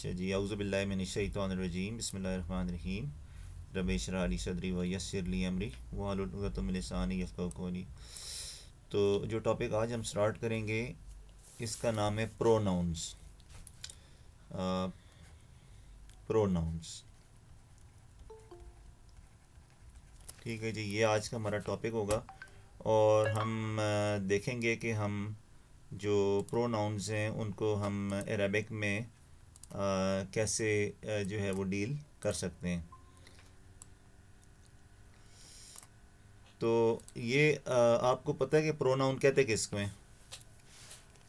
अच्छा जी, औज़ु बिल्लाहि मिनश शैतानिर रजीम, बिस्मिल्लाहिर रहमानिर रहीम। रब्बि इश्रह ली सदरी व यस्सिर ली अमरी वहलुल उक़दतम मिन लिसानी यफ़क़हू क़ौली। तो जो टॉपिक आज हम स्टार्ट करेंगे इसका नाम है प्रोनाउंस। प्रोनाउंस, ठीक है जी, ये आज का हमारा टॉपिक होगा। और हम देखेंगे कि हम जो प्रोनाउंस हैं उनको हम अरबिक में कैसे जो है वो डील कर सकते हैं। तो ये आपको पता है कि प्रोनाउन कहते किसको हैं?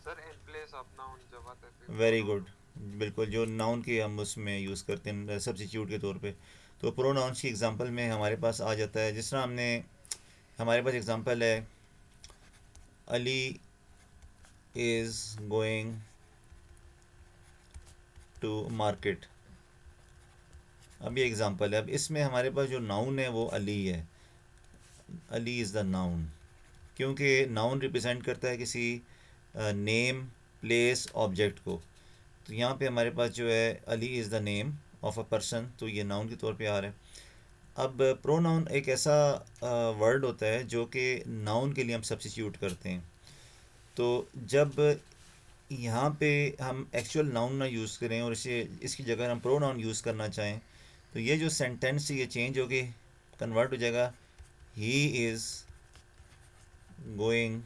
Sir in place of noun जब आता है तो वेरी प्रोनाउन गुड, बिल्कुल, जो नाउन के हम उसमें यूज़ करते हैं सब्स्टिट्यूट के तौर पे। तो प्रोनाउंस की एग्जांपल में हमारे पास आ जाता है, जिस तरह हमने हमारे पास एग्जांपल है, Ali is going to market. अब ये एग्जांपल है। अब इसमें हमारे पास जो नाउन है वो अली है। अली इज़ द नाउन, क्योंकि नाउन रिप्रेजेंट करता है किसी नेम, प्लेस, ऑब्जेक्ट को। तो यहाँ पे हमारे पास जो है Ali is the name of a person, तो ये नाउन के तौर पे आ रहा है। अब प्रोनाउन एक ऐसा वर्ड होता है जो कि नाउन के लिए हम सब्स्टिट्यूट करते हैं। तो जब यहाँ पे हम एक्चुअल नाउन ना यूज़ करें और इसे इसकी जगह हम प्रोनाउन यूज़ करना चाहें, तो ये जो सेंटेंस ये चेंज होगी, कन्वर्ट हो जाएगा, he is going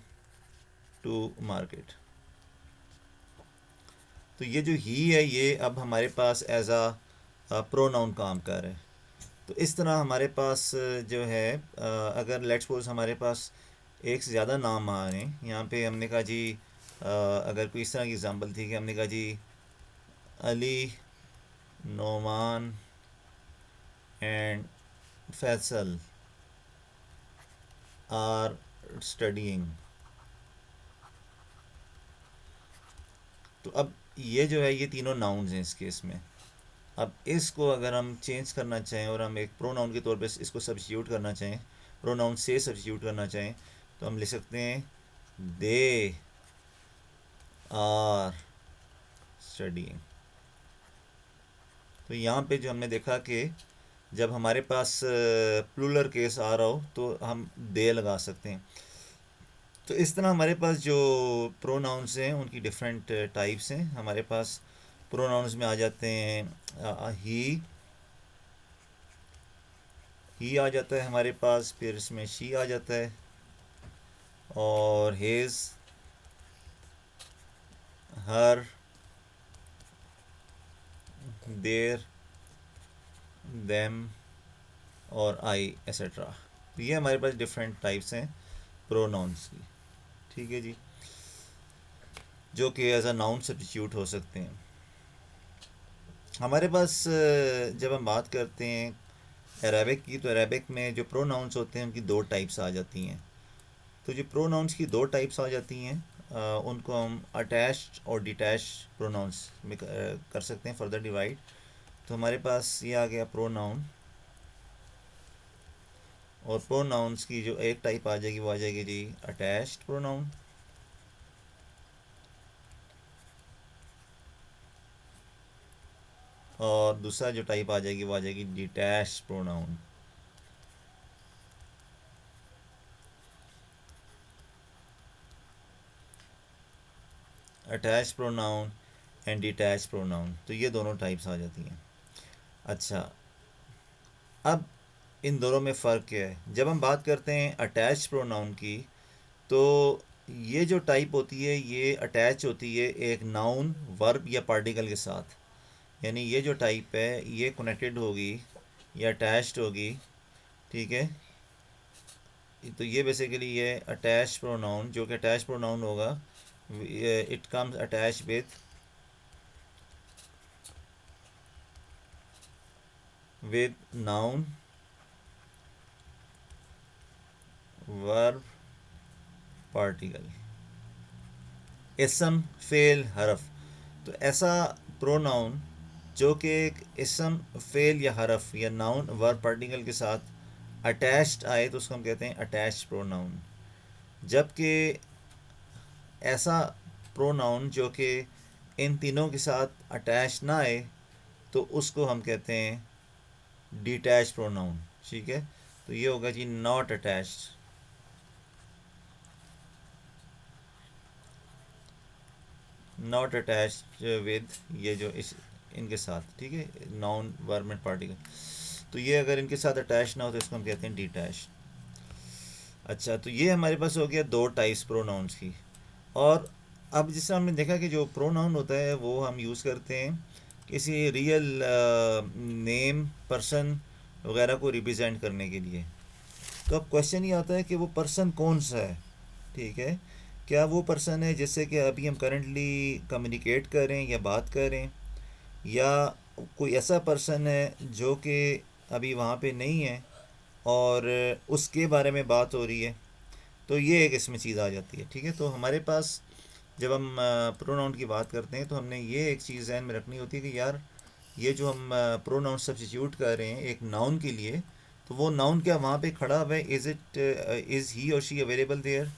to market. तो ये जो ही है ये अब हमारे पास एज आ प्रोनाउन काम कर रहा है। तो इस तरह हमारे पास जो है अगर लेट्स सपोज हमारे पास एक से ज़्यादा नाम आ रहे हैं, यहाँ पे हमने कहा जी अगर कोई इस तरह की एग्जांपल थी कि हमने कहा जी Ali, Noman and Faisal are studying. तो अब ये जो है ये तीनों नाउन्स हैं इस केस में। अब इसको अगर हम चेंज करना चाहें और हम एक प्रोनाउन के तौर पे इसको सब्स्टिट्यूट करना चाहें, प्रोनाउन से सब्स्टिट्यूट करना चाहें, तो हम लिख सकते हैं दे आर स्टडीइंग। तो यहाँ पे जो हमने देखा कि जब हमारे पास प्लूरल केस आ रहा हो तो हम दे लगा सकते हैं। तो इस तरह हमारे पास जो प्रोनाउंस हैं उनकी डिफरेंट टाइप्स हैं। हमारे पास प्रोनाउंस में आ जाते हैं ही आ जाता है हमारे पास, फिर इसमें शी आ जाता है, और हेज़, हर, देर, देम और आई एसेट्रा। तो ये हमारे पास डिफरेंट टाइप्स हैं प्रोनाउंस की, ठीक है जी, जो कि एज अ नाउन सब्स्टिट्यूट हो सकते हैं। हमारे पास जब हम बात करते हैं अरेबिक की, तो अरेबिक में जो प्रोनाउंस होते हैं उनकी दो टाइप्स आ जाती हैं। तो जो प्रोनाउंस की दो टाइप्स आ जाती हैं उनको हम अटैच्ड और डिटैच्ड प्रोनाउंस में कर सकते हैं फर्दर डिवाइड। तो हमारे पास ये आ गया प्रोनाउन, और प्रोनाउंस की जो एक टाइप आ जाएगी वो आ जाएगी जी अटैच्ड प्रोनाउन, और दूसरा जो टाइप आ जाएगी वो आ जाएगी detached pronoun. Attach pronoun and detach pronoun, तो ये दोनों टाइप्स आ जाती हैं। अच्छा, अब इन दोनों में फ़र्क क्या है? जब हम बात करते हैं अटैच प्रोनाउन की, तो ये जो टाइप होती है ये अटैच होती है एक नाउन, वर्ब या पार्टिकल के साथ। यानी ये जो टाइप है ये कनेक्टेड होगी या अटैच्ड होगी, ठीक है। तो ये बेसिकली ये अटैच प्रोनाउन, जो कि अटैच प्रोनाउन होगा, it comes attach with noun, verb, particle, इसम, फेल, हरफ। तो ऐसा प्रोनाउन जो कि एक इसम, फेल या हरफ या नाउन, वर्ब, पार्टिकल के साथ अटैच्ड आए तो उसको हम कहते हैं अटैच्ड प्रोनाउन। जबकि ऐसा प्रोनाउन जो कि इन तीनों के साथ अटैच ना आए तो उसको हम कहते हैं डिटैच प्रोनाउन। ठीक है, तो ये होगा जी not attached, not attached with, ये जो इस इनके साथ, ठीक है, नाउन वर्ब एंड पार्टिकल, तो ये अगर इनके साथ अटैच ना हो तो इसको हम कहते हैं डिटैच। अच्छा, तो ये हमारे पास हो गया दो टाइप्स प्रोनाउंस की। और अब जिससे हमने देखा कि जो प्रोनाउन होता है वो हम यूज़ करते हैं किसी रियल नेम, पर्सन वगैरह को रिप्रेजेंट करने के लिए। तो अब क्वेश्चन ये आता है कि वो पर्सन कौन सा है। ठीक है, क्या वो पर्सन है जिससे कि अभी हम करंटली कम्युनिकेट कर रहे हैं या बात कर रहे हैं, या कोई ऐसा पर्सन है जो कि अभी वहाँ पे नहीं है और उसके बारे में बात हो रही है। तो ये एक इसमें चीज़ आ जाती है। ठीक है, तो हमारे पास जब हम प्रोनाउन की बात करते हैं तो हमने ये एक चीज़ ध्यान में रखनी होती है कि यार ये जो हम प्रोनाउन सब्स्टिट्यूट कर रहे हैं एक नाउन के लिए, तो वो नाउन क्या वहाँ पे खड़ा हुआ है, इज़ ही और शी अवेलेबल देयर,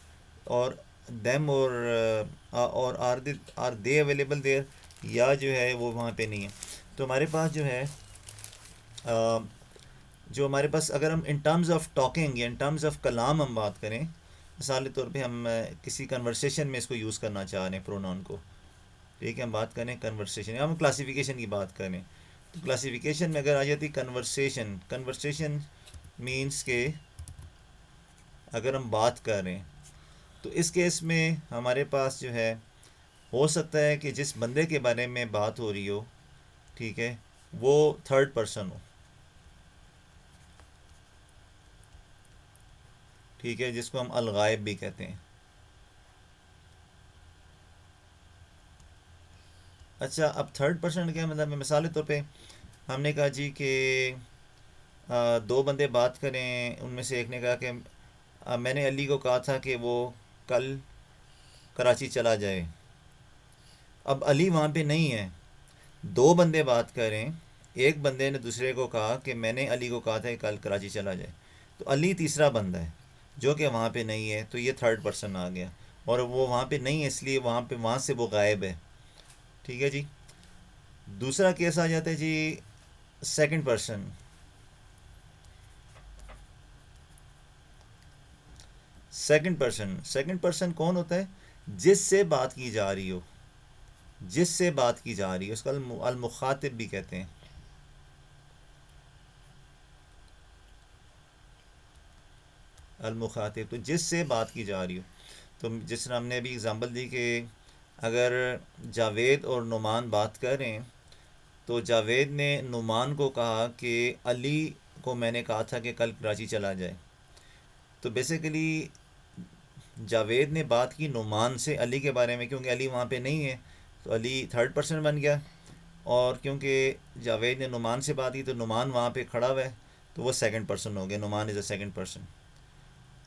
और देम, और आर दे अवेलेबल देयर, या जो है वो वहाँ पे नहीं है। तो हमारे पास जो है अ, जो हमारे पास अगर हम इन टर्म्स ऑफ टॉकिंग या इन टर्म्स ऑफ कलाम हम बात करें, मिसाल के तौर पे हम किसी कन्वर्सेशन में इसको यूज़ करना चाह रहे हैं प्रोनाउन को। ठीक है, हम बात करें कन्वर्सेशन या हम क्लासिफिकेशन की बात करें, तो क्लासिफिकेशन में अगर आ जाती कन्वर्सेशन, कन्वर्सेशन मीन्स के अगर हम बात कर रहे हैं तो इस केस में हमारे पास जो है हो सकता है कि जिस बंदे के बारे में बात हो रही हो, ठीक है, वो थर्ड पर्सन हो। ठीक है, जिसको हम अलगायब भी कहते हैं। अच्छा, अब थर्ड पर्सन क्या मतलब है? मिसाल के तौर पे हमने कहा जी कि दो बंदे बात करें, उनमें से एक ने कहा कि मैंने अली को कहा था कि वो कल कराची चला जाए। अब अली वहाँ पे नहीं है, दो बंदे बात करें, एक बंदे ने दूसरे को कहा कि मैंने अली को कहा था कि कल कराची चला जाए, तो अली तीसरा बंदा है जो कि वहाँ पे नहीं है, तो ये थर्ड पर्सन आ गया, और वो वहाँ पे नहीं है इसलिए वहाँ से वो गायब है। ठीक है जी। दूसरा केस आ जाता है जी सेकंड पर्सन। सेकंड पर्सन कौन होता है? जिससे बात की जा रही हो, जिससे बात की जा रही है उसका अल मुखातिब भी कहते हैं। अल मुखातिब, तो जिससे बात की जा रही हो। तो जिस तरह हमने अभी एग्जांपल दी कि अगर जावेद और नुमान बात कर रहे हैं, तो जावेद ने नुमान को कहा कि अली को मैंने कहा था कि कल कराची चला जाए। तो बेसिकली जावेद ने बात की नुमान से अली के बारे में, क्योंकि अली वहाँ पे नहीं है तो अली थर्ड पर्सन बन गया, और क्योंकि जावेद ने नुमान से बात की तो नुमान वहाँ पे खड़ा हुआ है, तो वो सेकंड पर्सन हो गया, Numan is a second person.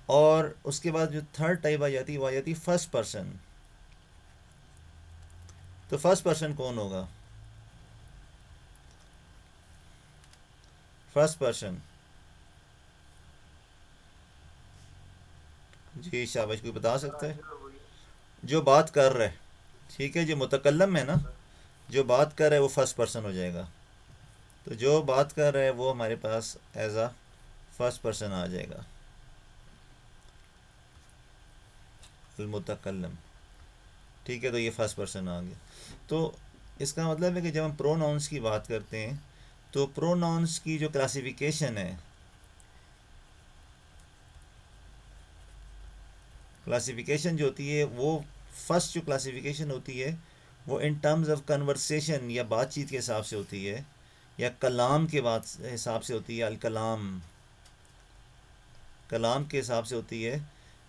और उसके बाद जो थर्ड टाइप आ जाती है वो आ जाती है फर्स्ट पर्सन। तो फर्स्ट पर्सन कौन होगा? फर्स्ट पर्सन, जी शाबाश, कोई बता सकता है? जो बात कर रहा है, ठीक है, जो मुतकल्लम है ना, जो बात कर रहा है वो फर्स्ट पर्सन हो जाएगा। तो जो बात कर रहा है वो हमारे पास एज अ फर्स्ट पर्सन आ जाएगा, मुतकल्लम। ठीक है, तो ये फर्स्ट पर्सन आ गया। तो इसका मतलब है कि जब हम प्रोनाउंस की बात करते हैं तो प्रोनाउंस की जो क्लासिफिकेशन है, क्लासिफिकेशन जो होती है वो फर्स्ट जो क्लासिफिकेशन होती है वो इन टर्म्स ऑफ कन्वर्सेशन या बातचीत के हिसाब से होती है, या कलाम के बात हिसाब से होती है, अल कलाम, कलाम के हिसाब से होती है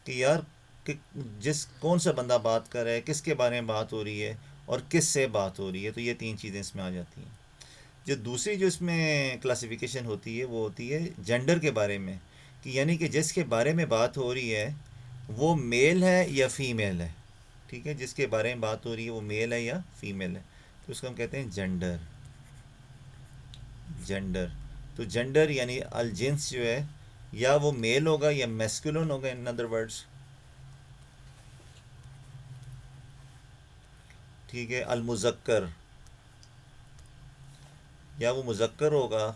कि यार कि जिस कौन सा बंदा बात कर रहा है, किसके बारे में बात हो रही है और किस से बात हो रही है। तो ये तीन चीज़ें इसमें आ जाती हैं। जो दूसरी जो इसमें क्लासिफिकेशन होती है वो होती है जेंडर के बारे में, कि यानी कि जिसके बारे में बात हो रही है वो मेल है या फीमेल है। ठीक है, जिसके बारे में बात हो रही है वो मेल है या फीमेल है, तो उसको हम कहते हैं जेंडर। जेंडर, तो जेंडर यानी अल जिन्स जो है, या वो मेल होगा या मैस्कुलिन होगा, इन अदर वर्ड्स। ठीक है, अल मुज़क्कर, या वो मुज़क्कर होगा,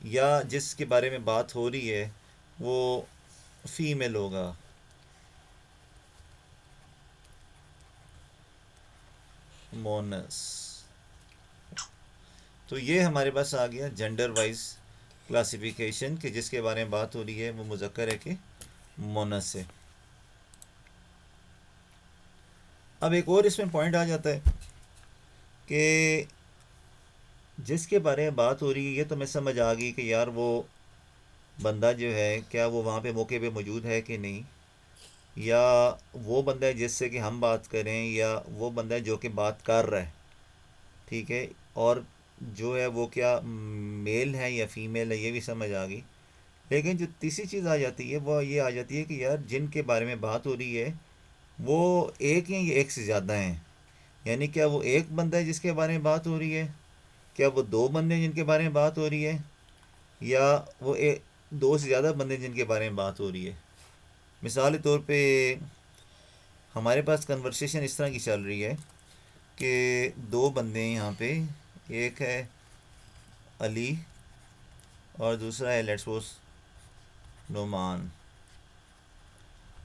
या जिसके बारे में बात हो रही है वो फीमेल होगा। मोनस। तो ये हमारे पास आ गया जेंडर वाइज क्लासिफिकेशन कि जिसके बारे में बात हो रही है वो मुज़क्कर है कि मोनस है। अब एक और इसमें पॉइंट आ जाता है कि जिसके बारे में बात हो रही है ये तो मैं समझ आ गई कि यार वो बंदा जो है क्या वो वहाँ पे मौके पे मौजूद है कि नहीं, या वो बंदा है जिससे कि हम बात करें, या वो बंदा है जो कि बात कर रहा है, ठीक है, और जो है वो क्या मेल है या फीमेल है ये भी समझ आ गई। लेकिन जो तीसरी चीज़ आ जाती है वो ये आ जाती है कि यार जिनके बारे में बात हो रही है वो एक हैं या एक से ज़्यादा हैं। यानी क्या वो एक बंदा है जिसके बारे में बात हो रही है, क्या वो दो बंदे हैं जिनके बारे में बात हो रही है, या वो दो से ज़्यादा बंदे हैं जिनके बारे में बात हो रही है। मिसाल के तौर पे हमारे पास कन्वर्सेशन इस तरह की चल रही है कि दो बंदे हैं यहाँ पे, एक है अली और दूसरा है लेट्स सपोज नुमान।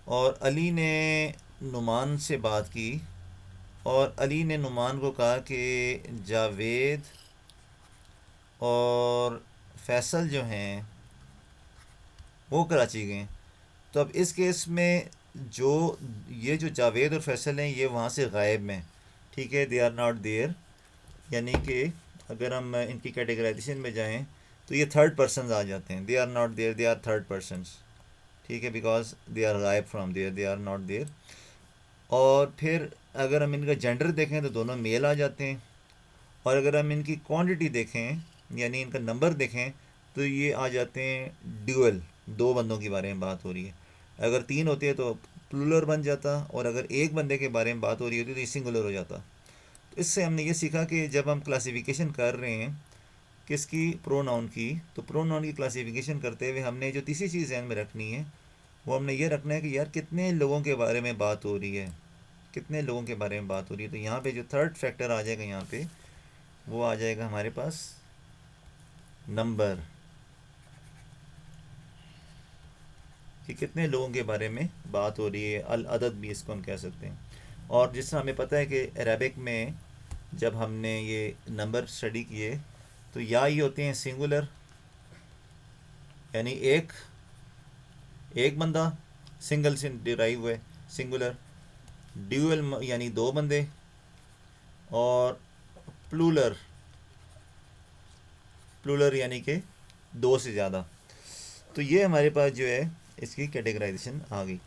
और अली ने नुमान से बात की और अली ने नुमान को कहा कि जावेद और फैसल जो हैं वो कराची गए। तो अब इस केस में जो ये जो जावेद और फैसल हैं ये वहाँ से गायब हैं, ठीक है, दे आर नॉट देयर। यानी कि अगर हम इनकी कैटेगराइजेशन में जाएं तो ये थर्ड पर्सन आ जाते हैं, they are not there, they are third persons, ठीक है, बिकॉज दे आर गायब from there, they are not there. और फिर अगर हम इनका जेंडर देखें तो दोनों मेल आ जाते हैं। और अगर हम इनकी क्वांटिटी देखें यानी इनका नंबर देखें तो ये आ जाते हैं ड्यूअल, दो बंदों के बारे में बात हो रही है। अगर तीन होते हैं तो प्लूरल बन जाता, और अगर एक बंदे के बारे में बात हो रही होती तो ये सिंगुलर हो जाता। तो इससे हमने ये सीखा कि जब हम क्लासिफिकेशन कर रहे हैं किसकी, प्रोनाउन की, तो प्रोनाउन की क्लासिफिकेशन करते हुए हमने जो तीसरी चीज़ ध्यान में रखनी है वो हमने ये रखना है कि यार कितने लोगों के बारे में बात हो रही है, कितने लोगों के बारे में बात हो रही है। तो यहाँ पे जो थर्ड फैक्टर आ जाएगा यहाँ पे वो आ जाएगा हमारे पास नंबर, कि कितने लोगों के बारे में बात हो रही है, अल अदद भी इसको हम कह सकते हैं। और जिस तरह हमें पता है कि अरबिक में जब हमने ये नंबर स्टडी किए तो या ये होते हैं सिंगुलर यानी एक एक बंदा, सिंगल से डिराइव हुए सिंगुलर, ड्यूअल यानी दो बंदे, और प्लूलर, प्लूलर यानी कि दो से ज़्यादा। तो ये हमारे पास जो है इसकी कैटेगराइजेशन आ गई।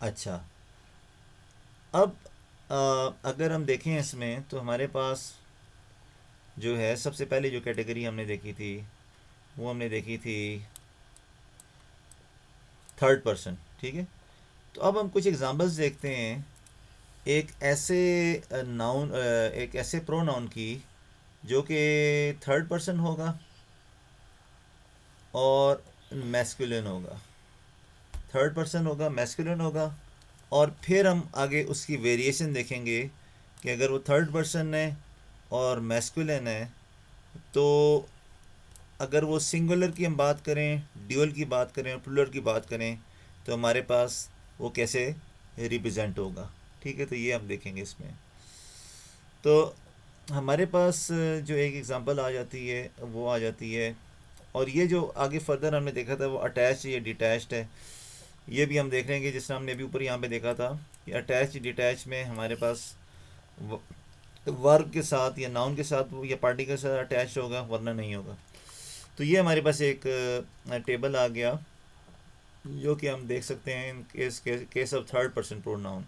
अच्छा, अब अगर हम देखें इसमें तो हमारे पास जो है सबसे पहले जो कैटेगरी हमने देखी थी वो हमने देखी थी थर्ड पर्सन, ठीक है। तो अब हम कुछ एग्जांपल्स देखते हैं एक ऐसे नाउन, एक ऐसे प्रोनाउन की जो कि थर्ड पर्सन होगा और मैस्कुलिन होगा, थर्ड पर्सन होगा, मैस्कुलिन होगा। और फिर हम आगे उसकी वेरिएशन देखेंगे कि अगर वो थर्ड पर्सन है और मैस्कुलिन है तो अगर वो सिंगुलर की हम बात करें, ड्यूअल की बात करें और प्लूरल की बात करें तो हमारे पास वो कैसे रिप्रेजेंट होगा, ठीक है। तो ये हम देखेंगे इसमें। तो हमारे पास जो एक एग्ज़ाम्पल आ जाती है वो आ जाती है, और ये जो आगे फर्दर हमने देखा था वो अटैच या डिटैच्ड है, ये भी हम देख रहे हैं कि जिस तरह हमने अभी ऊपर यहाँ पे देखा था कि अटैच डिटैच में हमारे पास वर्ब के साथ या नाउन के साथ या पार्टिकल के साथ अटैच होगा वरना नहीं होगा। तो ये हमारे पास एक टेबल आ गया जो कि हम देख सकते हैं in case of third person pronoun.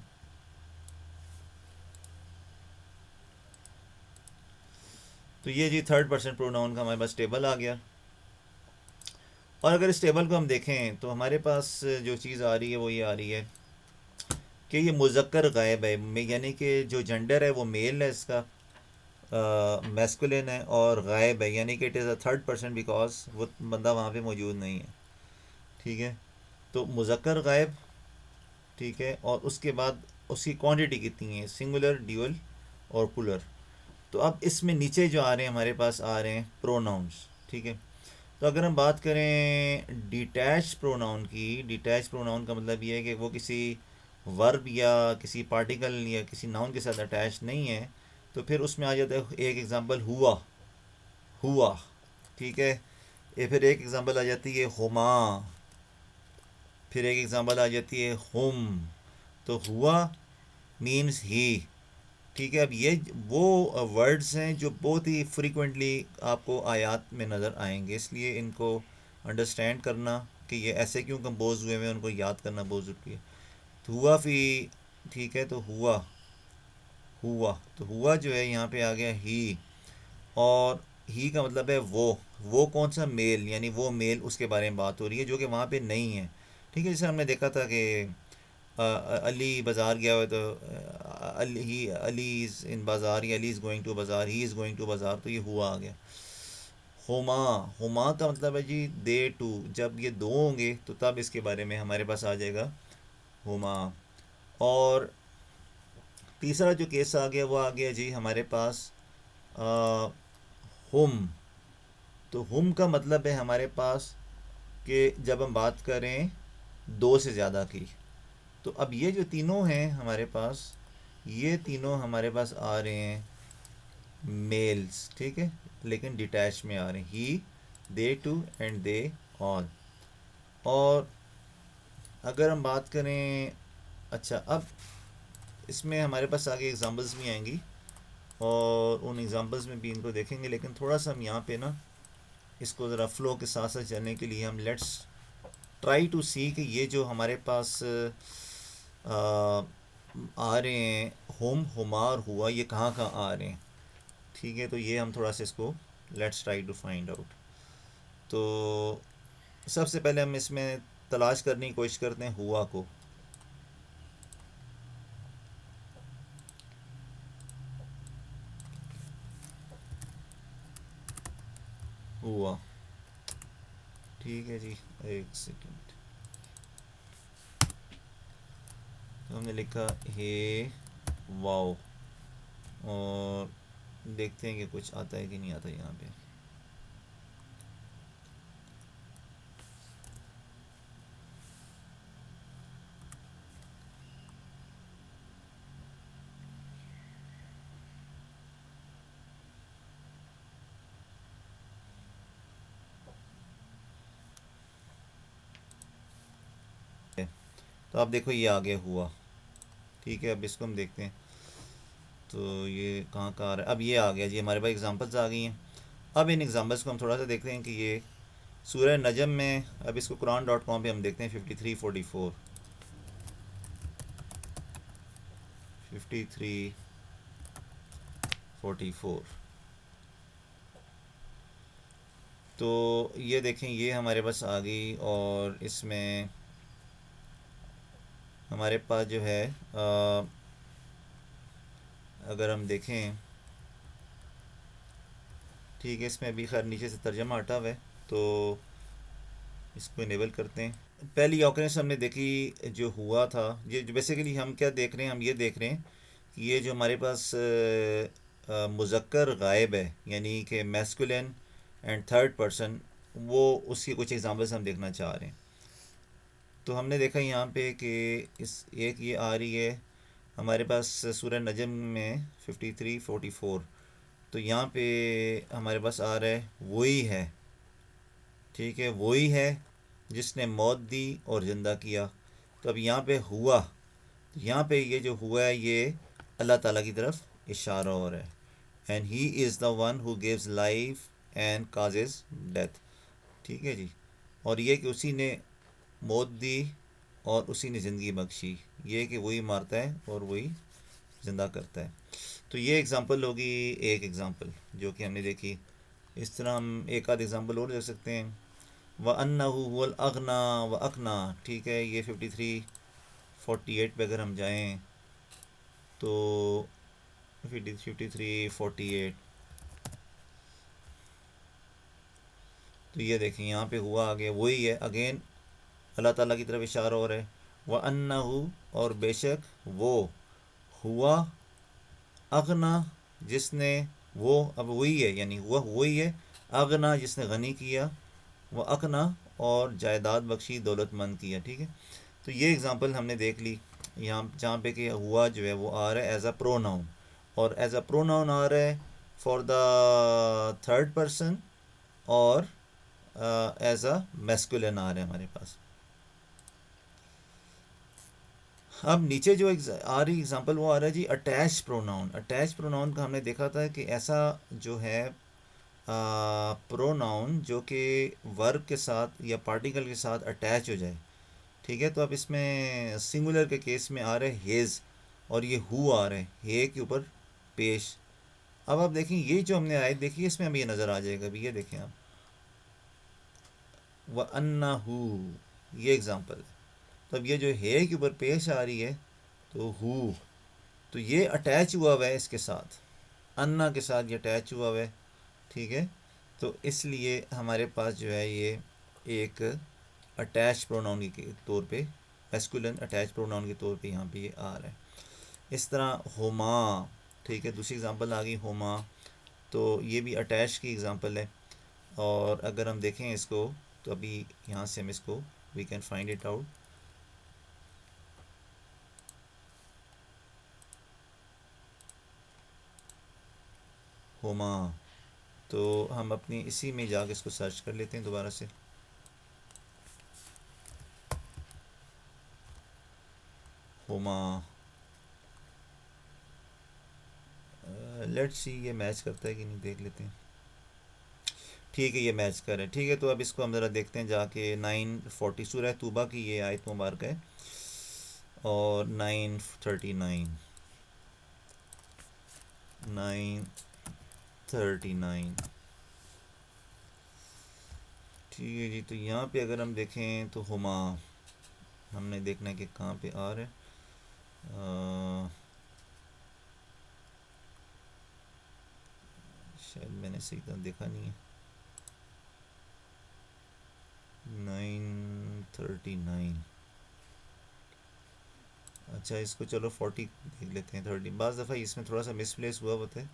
तो ये जी थर्ड पर्सन प्रोनाउन का हमारे पास टेबल आ गया। और अगर इस टेबल को हम देखें तो हमारे पास जो चीज़ आ रही है वो ये आ रही है कि ये मुज़क्कर गायब है, यानी कि जो जेंडर है वो मेल है इसका, मैस्कुलिन है, और गायब है यानी कि it is a third person because वो बंदा वहाँ पे मौजूद नहीं है, ठीक है। तो मुज़क्कर गायब, ठीक है, और उसके बाद उसकी क्वांटिटी कितनी है, सिंगुलर, ड्यूअल और प्लूरल। तो अब इसमें नीचे जो आ रहे हैं हमारे पास आ रहे हैं प्रोनाउंस, ठीक है। तो अगर हम बात करें डिटैच प्रोनाउन की, डिटैच प्रोनाउन का मतलब ये है कि वो किसी वर्ब या किसी पार्टिकल या किसी नाउन के साथ अटैच नहीं है, तो फिर उसमें आ जाता है एक एग्जांपल हुआ, हुआ, ठीक है। ये फिर एक एग्जांपल आ जाती है हुमा, फिर एक एग्जांपल आ जाती है हुम। तो हुआ मीन्स ही, ठीक है। अब ये वो वर्ड्स हैं जो बहुत ही फ्रीक्वेंटली आपको आयात में नज़र आएंगे, इसलिए इनको अंडरस्टैंड करना कि ये ऐसे क्यों कंपोज हुए हैं उनको याद करना बहुत ज़रूरी है। तो हुआ फी, ठीक है, तो हुआ, हुआ, तो हुआ जो है यहाँ पे आ गया ही, और ही का मतलब है वो कौन सा मेल, यानी वो मेल उसके बारे में बात हो रही है जो कि वहाँ पे नहीं है, ठीक है। जैसे हमने देखा था कि अली बाज़ार गया हुआ, तो अली इज़ इन बाज़ार, या अली इज़ गोइंग टू बाज़ार, ही इज़ गोइंग टू बाज़ार, तो ये हुआ आ गया। हुमा, हुमा का मतलब है जी दे टू, जब ये दो होंगे तो तब इसके बारे में हमारे पास आ जाएगा हुमा। और तीसरा जो केस आ गया वो आ गया जी हमारे पास आ, हुम। तो हुम का मतलब है हमारे पास कि जब हम बात करें दो से ज़्यादा की। तो अब ये जो तीनों हैं हमारे पास, ये तीनों हमारे पास आ रहे हैं मेल्स, ठीक है, लेकिन डिटैच में आ रहे हैं, ही, दे टू एंड दे ऑल। और अगर हम बात करें, अच्छा अब इसमें हमारे पास आगे एग्जांपल्स भी आएंगी और उन एग्जांपल्स में भी इनको देखेंगे, लेकिन थोड़ा सा हम यहाँ पे ना इसको ज़रा फ्लो के साथ साथ चलने के लिए हम लेट्स ट्राई टू सी कि ये जो हमारे पास आ रहे हैं होम, हुमा और हुआ, ये कहाँ कहाँ आ रहे हैं, ठीक है। तो ये हम थोड़ा सा इसको let's try to find out. तो सबसे पहले हम इसमें तलाश करने की कोशिश करते हैं हुआ को। हुआ, ठीक है जी, एक सेकंड। तो हमने लिखा हे वाओ, और देखते हैं कि कुछ आता है कि नहीं आता यहाँ पे। तो आप देखो ये आ गया हुआ, ठीक है। अब इसको हम देखते हैं, तो ये कहाँ कहाँ आ रहा है। अब ये आ गया जी, हमारे पास एग्जांपल्स आ गई हैं। अब इन एग्जांपल्स को हम थोड़ा सा देखते हैं कि ये सूरह नजम में, अब इसको कुरान.com पे हम देखते हैं 5344, 5344। तो ये देखें, ये हमारे पास आ गई, और इसमें हमारे पास जो है अगर हम देखें, ठीक है, इसमें अभी खैर नीचे से तर्जमा हटा हुआ है, तो इसको इनेबल करते हैं। पहली ऑकरेंस हमने देखी जो हुआ था, ये जो बेसिकली हम क्या देख रहे हैं, हम ये देख रहे हैं कि ये जो हमारे पास मुज़क्कर गायब है, यानी कि मैस्कुलिन एंड थर्ड पर्सन, वो उसकी कुछ एग्जांपल्स हम देखना चाह रहे हैं। तो हमने देखा यहाँ पे कि इस एक ये आ रही है हमारे पास सूरह नजम में 5344। तो यहाँ पे हमारे पास आ रहा है वही है, ठीक है, वही है जिसने मौत दी और ज़िंदा किया। तो अब यहाँ पे हुआ, तो यहाँ पे ये जो हुआ है ये अल्लाह ताला की तरफ इशारा हो रहा है, and he is the one who gives life and causes death, ठीक है जी। और ये कि उसी ने मौत दी और उसी ने ज़िंदगी बख्शी, ये कि वही मारता है और वही ज़िंदा करता है। तो ये एग्ज़ाम्पल होगी, एक एग्ज़ाम्पल जो कि हमने देखी। इस तरह हम एक आध एग्ज़ाम्पल और देख सकते हैं। व अन्नहु हुवल अगना व अकना, ठीक है, ये 5348 पे अगर हम जाएं तो 5348, तो ये देखें यहाँ पे हुआ आ गया, वही है, अगेन अल्लाह ताला की तरफ इशारा हो रहा है। व अन्नहु, और बेशक वो, हुआ, अगना, जिसने वो अब वही है, यानी वह वही है। अगना जिसने गनी किया, वह अकना और जायदाद बख्शी दौलतमंद किया, ठीक है। तो ये एग्ज़ाम्पल हमने देख ली यहाँ, जहाँ पे कि हुआ जो है वो आ रहा है एज अ प्रोनाउन, और एज अ प्रोनाउन आ रहा है फॉर द थर्ड पर्सन, और एज अ मैस्कुलिन आ रहा है हमारे पास। अब नीचे जो आ रही एग्जांपल वो आ रहा है जी अटैच प्रोनाउन। अटैच प्रोनाउन का हमने देखा था कि ऐसा जो है प्रोनाउन जो कि वर्ब के साथ या पार्टिकल के साथ अटैच हो जाए, ठीक है। तो अब इसमें सिंगुलर के केस में आ रहा है हेज़, और ये हु आ रहा है हे के ऊपर पेश। अब आप देखें ये जो हमने आयत देखी है इसमें हमें ये नज़र आ जाएगा अभी, ये देखें आप, व अन्ना हु, ये एग्ज़ाम्पल है। तो अब ये जो हे के ऊपर पेश आ रही है तो हु, तो ये अटैच हुआ हुआ है इसके साथ, अन्ना के साथ ये अटैच हुआ हुआ है, ठीक है। तो इसलिए हमारे पास जो है ये एक अटैच प्रोनाउन के तौर पे, मैस्कुलिन अटैच प्रोनाउन के तौर पे यहाँ पे ये आ रहा है। इस तरह होमा, ठीक है, दूसरी एग्जांपल आ गई होमा, तो ये भी अटैच की एग्जांपल है। और अगर हम देखें इसको तो अभी यहाँ से हम इसको we can find it out. होमा, तो हम अपनी इसी में जाके इसको सर्च कर लेते हैं दोबारा से। होमा, लेट्स सी ये मैच करता है कि नहीं, देख लेते हैं। ठीक है, ये मैच कर रहा है, ठीक है। तो अब इसको हम ज़रा देखते हैं जाके 940 सूरह तूबा की ये आयत मुबारक है, और 939, 939, ठीक है जी। तो यहाँ पे अगर हम देखें तो हुमा, हमने देखना है कि कहाँ पे आ रहा है। शायद मैंने सही तरह देखा नहीं है। 939, अच्छा इसको चलो 40 देख लेते हैं। 30 बाज़ दफ़ा इसमें थोड़ा सा मिसप्लेस हुआ होता है,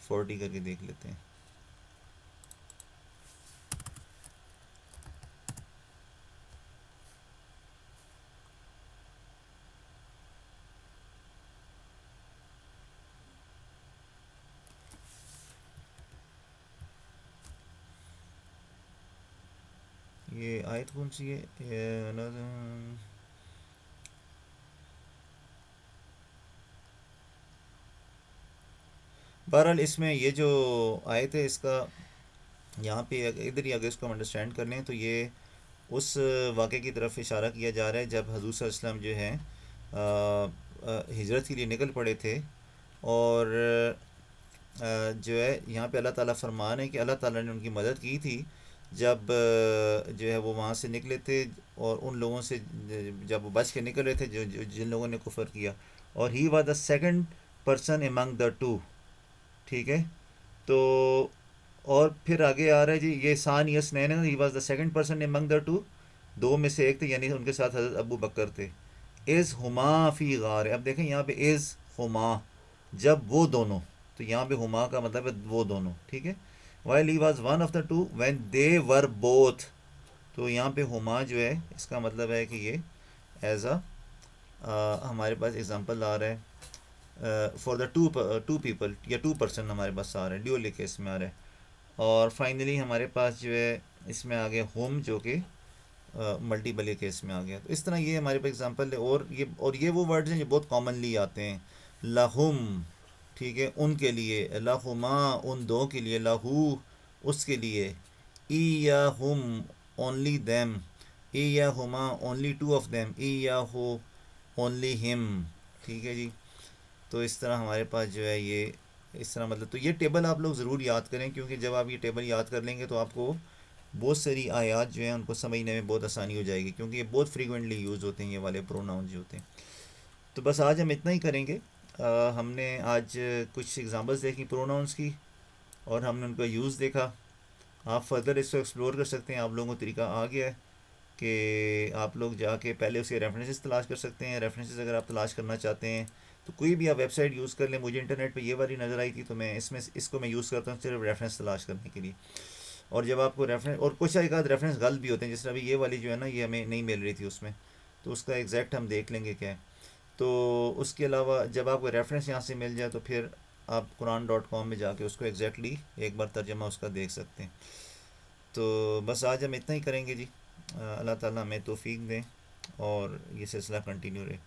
40 करके देख लेते हैं। ये आयत कौन सी है? बहरहाल इसमें ये जो आयत है इसका यहाँ पे इधर ही अगर इसको हम अंडरस्टैंड कर लें तो ये उस वाक़े की तरफ इशारा किया जा रहा है जब हजूर सल्लल्लाहु अलैहि वसल्लम जो हैं हिजरत के लिए निकल पड़े थे। और जो है यहाँ पे अल्लाह ताला फरमान है कि अल्लाह ताला ने उनकी मदद की थी जब जो है वो वहाँ से निकले थे, और उन लोगों से जब वो बच के निकल रहे थे जिन लोगों ने कुफर किया, और ही was the second person among the to, ठीक है। तो और फिर आगे आ रहा है जी ये सान यस नैन, he was the second person among the two, दो में से एक थे, यानी उनके साथ हज़रत अबू बकर थे। इज़ हुमा फ़ी गार, अब देखें यहाँ पे इज़ हुमा, जब वो दोनों, तो यहाँ पे हुमा का मतलब है वो दोनों, ठीक है। While he was one of the two when they were both, तो यहाँ पे हुमा जो है इसका मतलब है कि ये एज अ हमारे पास एग्जांपल आ रहा है फॉर द टू पीपल या टू पर्सन हमारे पास आ रहा है, ड्यूअल केस में आ रहा है। और फाइनली हमारे पास जो है इसमें आ गया होम जो कि मल्टीपल केस में आ गया। तो इस तरह ये हमारे पास एग्जांपल है। और ये वो वर्ड्स हैं जो बहुत कॉमनली आते हैं। लहुम, ठीक है, उनके लिए, लहुमा उन दो के लिए, लहू उसके लिए, ई या हुम ओनली देम, ई या Huma only two of them, ई या हो ओनली हिम, ठीक है जी। तो इस तरह हमारे पास जो है ये इस तरह मतलब, तो ये टेबल आप लोग ज़रूर याद करें, क्योंकि जब आप ये टेबल याद कर लेंगे तो आपको बहुत सारी आयात जो हैं उनको समझने में बहुत आसानी हो जाएगी, क्योंकि ये बहुत फ्रीक्वेंटली यूज़ होते हैं ये वाले प्रोनाउन जो होते हैं। तो बस आज हम इतना ही करेंगे। हमने आज कुछ एग्जांपल्स देखी प्रोनाउंस की, और हमने उनका यूज़ देखा। आप फर्दर इसको एक्सप्लोर कर सकते हैं, आप लोगों को तरीका आ गया है कि आप लोग जाके पहले उसके रेफरेंसेस तलाश कर सकते हैं। रेफरेंसेस अगर आप तलाश करना चाहते हैं तो कोई भी आप वेबसाइट यूज़ कर लें, मुझे इंटरनेट पे ये वाली नज़र आई थी तो मैं इसमें इसको मैं यूज़ करता हूँ सिर्फ रेफरेंस तलाश करने के लिए। और जब आपको रेफरेंस, और कुछ एक आध रेफरेंस गलत भी होते हैं, जैसे अभी ये वाली जो है ना, ये हमें नहीं मिल रही थी उसमें, तो उसका एग्जैक्ट हम देख लेंगे क्या है। तो उसके अलावा जब आपको रेफरेंस यहाँ से मिल जाए तो फिर आप कुरान.com में जाके उसको एग्जैक्टली एक बार तर्जमा उसका देख सकते हैं। तो बस आज हम इतना ही करेंगे जी। अल्लाह ताला हमें तौफीक दें और ये सिलसिला कंटिन्यू रहे।